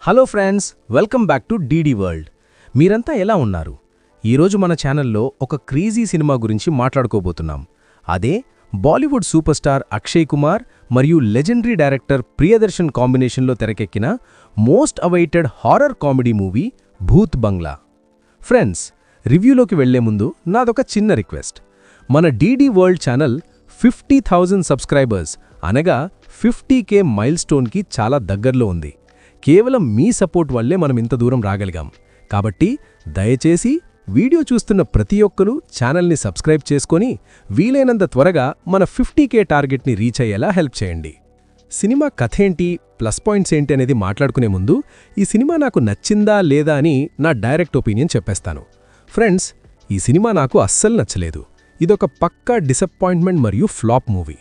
Hello friends, welcome back to DD world. మీరంతా ఎలా ఉన్నారు? ఈరోజు మన ఛానల్లో ఒక క్రేజీ సినిమా గురించి మాట్లాడుకోబోతున్నాం. అదే బాలీవుడ్ సూపర్ స్టార్ అక్షయ్ కుమార్ మరియు లెజెండరీ డైరెక్టర్ ప్రియదర్శన్ కాంబినేషన్లో తెరకెక్కిన most awaited horror comedy movie Bhoot Bangla. Friends, రివ్యూలోకి వెళ్లే ముందు నాదొక చిన్న రిక్వెస్ట్. మన డీడీ వరల్డ్ ఛానల్ 50,000 సబ్స్క్రైబర్స్ అనగా 50K మైల్ స్టోన్కి చాలా దగ్గరలో ఉంది. కేవలం మీ సపోర్ట్ వల్లే మనం ఇంత దూరం రాగలిగాం. కాబట్టి దయచేసి వీడియో చూస్తున్న ప్రతి ఒక్కరూ ఛానల్ని సబ్స్క్రైబ్ చేసుకొని వీలైనంత త్వరగా మన 50K టార్గెట్ని రీచ్ అయ్యేలా హెల్ప్ చేయండి. సినిమా కథేంటి, ప్లస్ పాయింట్స్ ఏంటి అనేది మాట్లాడుకునే ముందు ఈ సినిమా నాకు నచ్చిందా లేదా అని నా డైరెక్ట్ ఒపీనియన్ చెప్పేస్తాను. ఫ్రెండ్స్, ఈ సినిమా నాకు అస్సలు నచ్చలేదు. ఇదొక పక్కా డిసప్పాయింట్మెంట్ మరియు ఫ్లాప్ మూవీ.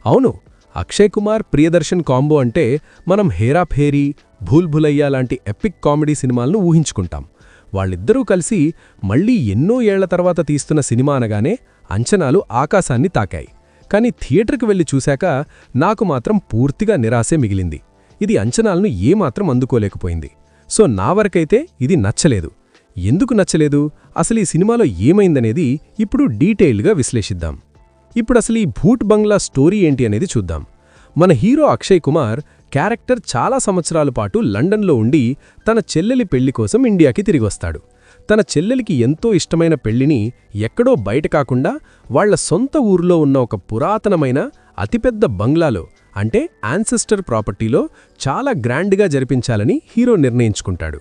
అవును, అక్షయ్ కుమార్ ప్రియదర్శన్ కాంబో అంటే మనం హేరా ఫేరీ, భూల్ భులయ్యా లాంటి ఎపిక్ కామెడీ సినిమాలను ఊహించుకుంటాం. వాళ్ళిద్దరూ కలిసి మళ్లీ ఎన్నో ఏళ్ల తర్వాత తీస్తున్న సినిమా అనగానే అంచనాలు ఆకాశాన్ని తాకాయి. కానీ థియేటర్కి వెళ్లి చూశాక నాకు మాత్రం పూర్తిగా నిరాశే మిగిలింది. ఇది అంచనాలను ఏమాత్రం అందుకోలేకపోయింది. సో నా వరకైతే ఇది నచ్చలేదు. ఎందుకు నచ్చలేదు, అసలు ఈ సినిమాలో ఏమైందనేది ఇప్పుడు డీటెయిల్గా విశ్లేషిద్దాం. ఇప్పుడు అసలు ఈ భూత్ బంగ్లా స్టోరీ ఏంటి అనేది చూద్దాం. మన హీరో అక్షయ్ కుమార్ క్యారెక్టర్ చాలా సంవత్సరాల పాటు లండన్లో ఉండి తన చెల్లెలి పెళ్లి కోసం ఇండియాకి తిరిగొస్తాడు. తన చెల్లెలికి ఎంతో ఇష్టమైన పెళ్లిని ఎక్కడో బయట కాకుండా వాళ్ల సొంత ఊర్లో ఉన్న ఒక పురాతనమైన అతిపెద్ద బంగ్లాలో అంటే యాన్సెస్టర్ ప్రాపర్టీలో చాలా గ్రాండ్గా జరిపించాలని హీరో నిర్ణయించుకుంటాడు.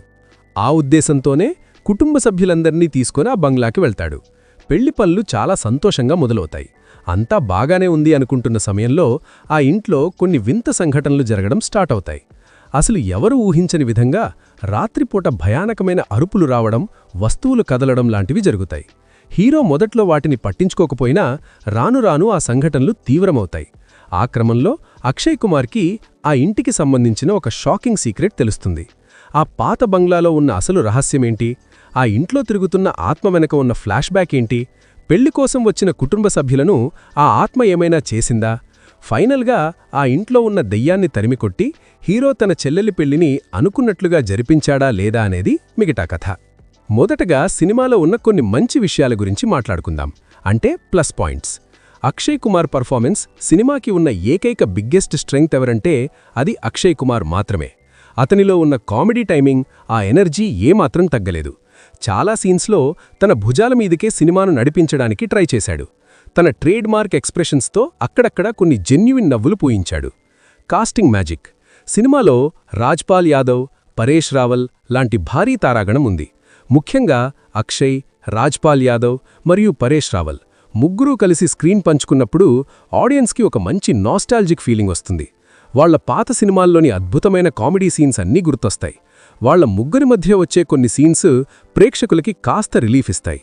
ఆ ఉద్దేశంతోనే కుటుంబ సభ్యులందర్నీ తీసుకొని ఆ బంగ్లాకి వెళ్తాడు. పెళ్లి పనులు చాలా సంతోషంగా మొదలవుతాయి. అంతా బాగానే ఉంది అనుకుంటున్న సమయంలో ఆ ఇంట్లో కొన్ని వింత సంఘటనలు జరగడం స్టార్ట్ అవుతాయి. అసలు ఎవరు ఊహించని విధంగా రాత్రిపూట భయానకమైన అరుపులు రావడం, వస్తువులు కదలడం లాంటివి జరుగుతాయి. హీరో మొదట్లో వాటిని పట్టించుకోకపోయినా రాను రాను ఆ సంఘటనలు తీవ్రమవుతాయి. ఆ క్రమంలో అక్షయ్ కుమార్కి ఆ ఇంటికి సంబంధించిన ఒక షాకింగ్ సీక్రెట్ తెలుస్తుంది. ఆ పాత బంగ్లాలో ఉన్న అసలు రహస్యమేంటి, ఆ ఇంట్లో తిరుగుతున్న ఆత్మ వెనక ఉన్న ఫ్లాష్ బ్యాక్ ఏంటి, పెళ్లి కోసం వచ్చిన కుటుంబ సభ్యులను ఆ ఆత్మ ఏమైనా చేసిందా, ఫైనల్గా ఆ ఇంట్లో ఉన్న దెయ్యాన్ని తరిమికొట్టి హీరో తన చెల్లెలి పెళ్లిని అనుకున్నట్లుగా జరిపించాడా లేదా అనేది మిగతా కథ. మొదటగా సినిమాలో ఉన్న కొన్ని మంచి విషయాల గురించి మాట్లాడుకుందాం, అంటే plus points. Akshay Kumar performance సినిమాకి ఉన్న ఏకైక బిగ్గెస్ట్ స్ట్రెంగ్త్ ఎవరంటే అది అక్షయ్ కుమార్ మాత్రమే. అతనిలో ఉన్న కామెడీ టైమింగ్, ఆ ఎనర్జీ ఏమాత్రం తగ్గలేదు. చాలా సీన్స్లో తన భుజాల మీదకే సినిమాను నడిపించడానికి ట్రై చేశాడు. తన ట్రేడ్ మార్క్ ఎక్స్ప్రెషన్స్తో అక్కడక్కడ కొన్ని జెన్యుయిన్ నవ్వులు పూయించాడు. Casting magic. సినిమాలో రాజ్పాల్ యాదవ్, పరేష్ రావల్ లాంటి భారీ తారాగణం ఉంది. ముఖ్యంగా అక్షయ్, రాజ్పాల్ యాదవ్ మరియు పరేష్ రావల్ ముగ్గురూ కలిసి స్క్రీన్ పంచుకున్నప్పుడు ఆడియన్స్కి ఒక మంచి నాస్టాల్జిక్ ఫీలింగ్ వస్తుంది. వాళ్ల పాత సినిమాల్లోని అద్భుతమైన కామెడీ సీన్స్ అన్నీ గుర్తొస్తాయి. వాళ్ల ముగ్గురి మధ్య వచ్చే కొన్ని సీన్స్ ప్రేక్షకులకి కాస్త రిలీఫ్ ఇస్తాయి.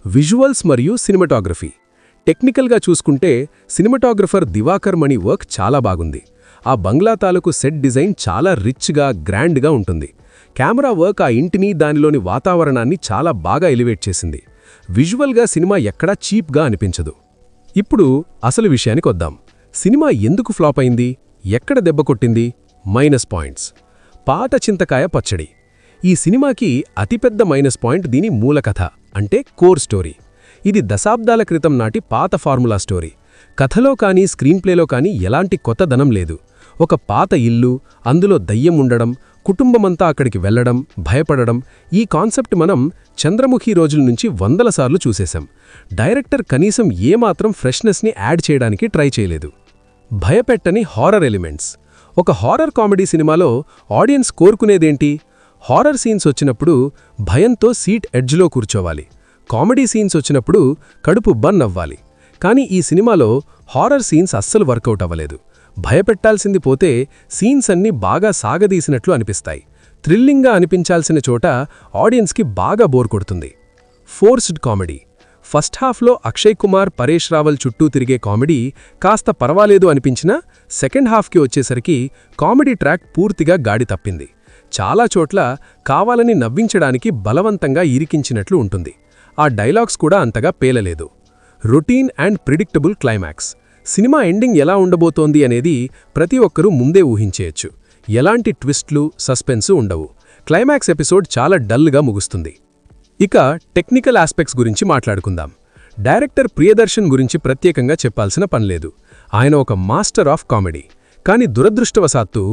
విజువల్స్ మరియు సినిమాటోగ్రఫీ. టెక్నికల్గా చూసుకుంటే సినిమాటోగ్రఫర్ దివాకర్ మణి వర్క్ చాలా బాగుంది. ఆ బంగ్లా తాలూకు సెట్ డిజైన్ చాలా రిచ్గా, గ్రాండ్గా ఉంటుంది. కెమెరా వర్క్ ఆ ఇంటిని, దానిలోని వాతావరణాన్ని చాలా బాగా ఎలివేట్ చేసింది. విజువల్గా సినిమా ఎక్కడా చీప్గా అనిపించదు. ఇప్పుడు అసలు విషయానికొద్దాం. సినిమా ఎందుకు ఫ్లాప్ అయింది, ఎక్కడ దెబ్బ కొట్టింది? Minus points. పాట చింతకాయ పచ్చడి. ఈ సినిమాకి అతిపెద్ద మైనస్ పాయింట్ దీని మూలకథ, అంటే కోర్ స్టోరీ. ఇది దశాబ్దాల క్రితం నాటి పాత ఫార్ములా స్టోరీ. కథలో కానీ స్క్రీన్ ప్లేలో కానీ ఎలాంటి కొత్తదనం లేదు. ఒక పాత ఇల్లు, అందులో దయ్యం ఉండడం, కుటుంబమంతా అక్కడికి వెళ్లడం, భయపడడం, ఈ కాన్సెప్ట్ మనం చంద్రముఖి రోజుల నుంచి వందల సార్లు చూసేశాం. డైరెక్టర్ కనీసం ఏమాత్రం ఫ్రెష్నెస్ని యాడ్ చేయడానికి ట్రై చేయలేదు. భయపెట్టని హారర్ ఎలిమెంట్స్. ఒక హారర్ కామెడీ సినిమాలో ఆడియన్స్ కోరుకునేదేంటి? హారర్ సీన్స్ వచ్చినప్పుడు భయంతో సీట్ ఎడ్జ్లో కూర్చోవాలి. కామెడీ సీన్స్ వచ్చినప్పుడు కడుపు బన్ అవ్వాలి. కానీ ఈ సినిమాలో హారర్ సీన్స్ అస్సలు వర్కౌట్ అవ్వలేదు. భయపెట్టాల్సింది పోతే సీన్స్ అన్నీ బాగా సాగదీసినట్లు అనిపిస్తాయి. థ్రిల్లింగ్గా అనిపించాల్సిన చోట ఆడియన్స్కి బాగా బోర్ కొడుతుంది. Forced comedy. ఫస్ట్ హాఫ్లో అక్షయ్ కుమార్, పరేష్ రావల్ చుట్టూ తిరిగే కామెడీ కాస్త పర్వాలేదు అనిపించినా సెకండ్ హాఫ్కి వచ్చేసరికి కామెడీ ట్రాక్ పూర్తిగా గాడి తప్పింది. చాలా చోట్ల కావాలని నవ్వించడానికి బలవంతంగా ఇరికించినట్లు ఉంటుంది. ఆ డైలాగ్స్ కూడా అంతగా పేలలేదు. Routine and predictable climax. Cinema ending ఎలా ఉండబోతోంది అనేది ప్రతి ఒక్కరూ ముందే ఊహించేయచ్చు. ఎలాంటి ట్విస్ట్లు సస్పెన్సు ఉండవు. క్లైమాక్స్ ఎపిసోడ్ చాలా డల్గా ముగుస్తుంది. ఇక టెక్నికల్ ఆస్పెక్ట్స్ గురించి మాట్లాడుకుందాం. డైరెక్టర్ ప్రియదర్శన్ గురించి ప్రత్యేకంగా చెప్పాల్సిన పనిలేదు. ఆయన ఒక మాస్టర్ ఆఫ్ కామెడీ. కానీ దురదృష్టవశాత్తు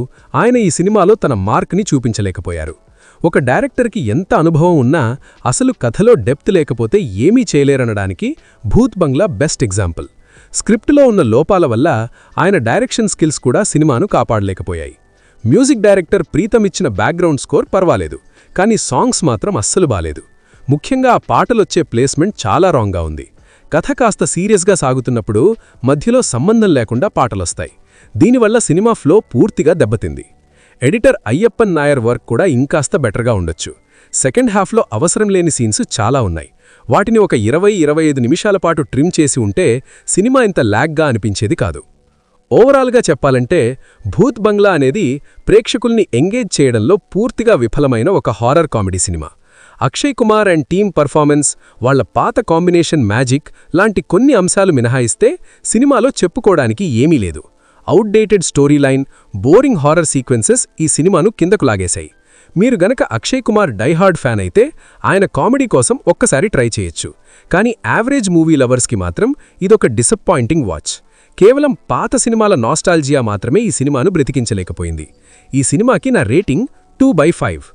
ఆయన ఈ సినిమాలో తన మార్క్ని చూపించలేకపోయారు. ఒక డైరెక్టర్కి ఎంత అనుభవం ఉన్నా అసలు కథలో డెప్త్ లేకపోతే ఏమీ చేయలేరనడానికి భూత్ బంగ్లా బెస్ట్ ఎగ్జాంపుల్. స్క్రిప్టులో ఉన్న లోపాల వల్ల ఆయన డైరెక్షన్ స్కిల్స్ కూడా సినిమాను కాపాడలేకపోయాయి. మ్యూజిక్ డైరెక్టర్ ప్రీతం ఇచ్చిన బ్యాక్గ్రౌండ్ స్కోర్ పర్వాలేదు, కానీ సాంగ్స్ మాత్రం అస్సలు బాలేదు. ముఖ్యంగా ఆ పాటలొచ్చే ప్లేస్మెంట్ చాలా రాంగ్గా ఉంది. కథ కాస్త సీరియస్గా సాగుతున్నప్పుడు మధ్యలో సంబంధం లేకుండా పాటలొస్తాయి. దీనివల్ల సినిమా ఫ్లో పూర్తిగా దెబ్బతింది. ఎడిటర్ అయ్యప్పన్ నాయర్ వర్క్ కూడా ఇంకాస్త బెటర్గా ఉండొచ్చు. సెకండ్ హాఫ్లో అవసరం లేని సీన్స్ చాలా ఉన్నాయి. వాటిని ఒక 20-25 నిమిషాల పాటు ట్రిమ్ చేసి ఉంటే సినిమా ఇంత ల్యాగ్గా అనిపించేది కాదు. ఓవరాల్గా చెప్పాలంటే భూత్ బంగ్లా అనేది ప్రేక్షకుల్ని ఎంగేజ్ చేయడంలో పూర్తిగా విఫలమైన ఒక horror comedy cinema. Akshay Kumar and team performance, వాళ్ల పాత కాంబినేషన్ మ్యాజిక్ లాంటి కొన్ని అంశాలు మినహాయిస్తే సినిమాలో చెప్పుకోవడానికి ఏమీ లేదు. Outdated story line, boring horror sequences ఈ సినిమాను కిందకు లాగేశాయి. మీరు గనక అక్షయ్ కుమార్ డైహార్డ్ ఫ్యాన్ అయితే ఆయన కామెడీ కోసం ఒక్కసారి ట్రై చేయొచ్చు. కానీ యావరేజ్ మూవీ లవర్స్కి మాత్రం ఇదొక డిసప్పాయింటింగ్ వాచ్. కేవలం పాత సినిమాల నాస్టాల్జియా మాత్రమే ఈ సినిమాను బ్రతికించలేకపోయింది. ఈ సినిమాకి నా రేటింగ్ 2/5.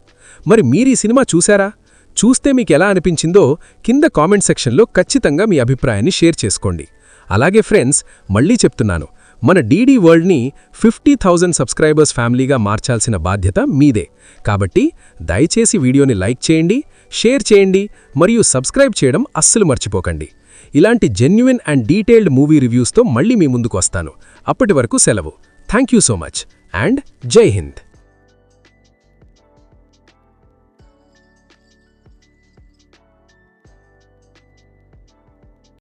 మరి మీరీ సినిమా చూశారా? చూస్తే మీకెలా అనిపించిందో కింద కామెంట్ సెక్షన్లో ఖచ్చితంగా మీ అభిప్రాయాన్ని షేర్ చేసుకోండి. అలాగే ఫ్రెండ్స్, మళ్ళీ చెప్తున్నాను, మన డీడీ వరల్డ్ని 50,000 సబ్స్క్రైబర్స్ ఫ్యామిలీగా మార్చాల్సిన బాధ్యత మీదే. కాబట్టి దయచేసి వీడియోని లైక్ చేయండి, షేర్ చేయండి మరియు సబ్స్క్రైబ్ చేయడం అస్సలు మర్చిపోకండి. ఇలాంటి జెన్యుయిన్ అండ్ డీటెయిల్డ్ మూవీ రివ్యూస్తో మళ్ళీ మీ ముందుకు వస్తాను. అప్పటి వరకు సెలవు. Thank you so much and జై హింద్.